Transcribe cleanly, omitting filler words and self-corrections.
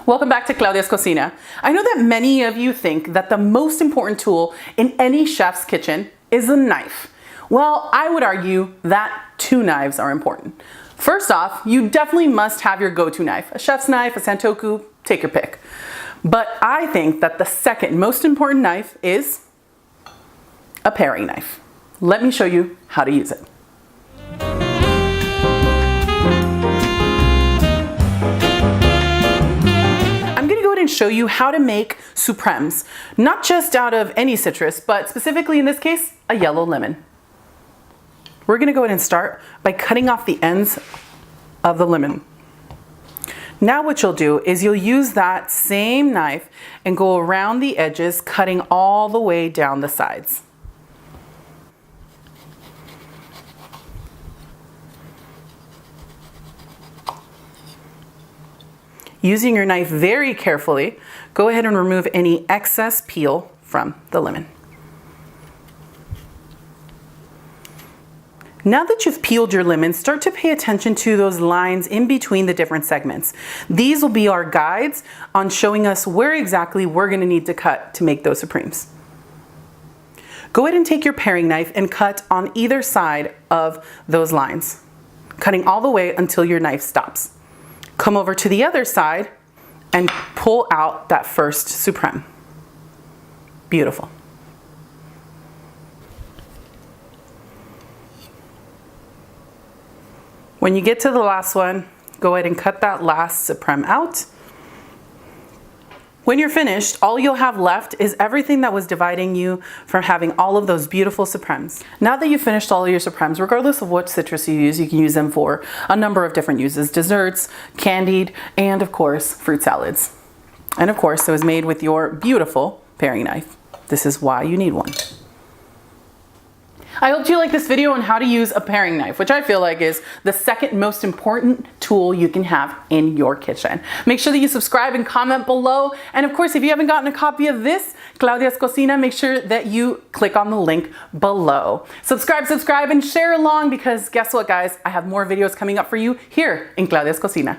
Welcome back to Claudia's Cocina. I know that many of you think that the most important tool in any chef's kitchen is a knife. Well, I would argue that two knives are important. First off, you definitely must have your go-to knife. A chef's knife, a santoku, take your pick. But I think that the second most important knife is a paring knife. Let me show you how to use it. And show you how to make supremes, not just out of any citrus, but specifically in this case, a yellow lemon. We're gonna go ahead and start by cutting off the ends of the lemon. Now what you'll do is you'll use that same knife and go around the edges, cutting all the way down the sides. Using your knife very carefully, go ahead and remove any excess peel from the lemon. Now that you've peeled your lemon, start to pay attention to those lines in between the different segments. These will be our guides on showing us where exactly we're going to need to cut to make those supremes. Go ahead and take your paring knife and cut on either side of those lines, cutting all the way until your knife stops. Come over to the other side and pull out that first supreme. Beautiful. When you get to the last one, go ahead and cut that last supreme out. When you're finished, all you'll have left is everything that was dividing you from having all of those beautiful supremes. Now that you've finished all of your supremes, regardless of what citrus you can use them for a number of different uses: desserts, candied, and of course, fruit salads. And of course, it was made with your beautiful paring knife. This is why you need one. I hope you like this video on how to use a paring knife, which I feel like is the second most important tool you can have in your kitchen. Make sure that you subscribe and comment below. And of course, if you haven't gotten a copy of this, Claudia's Cocina, make sure that you click on the link below. Subscribe, and share along, because guess what, guys? I have more videos coming up for you here in Claudia's Cocina.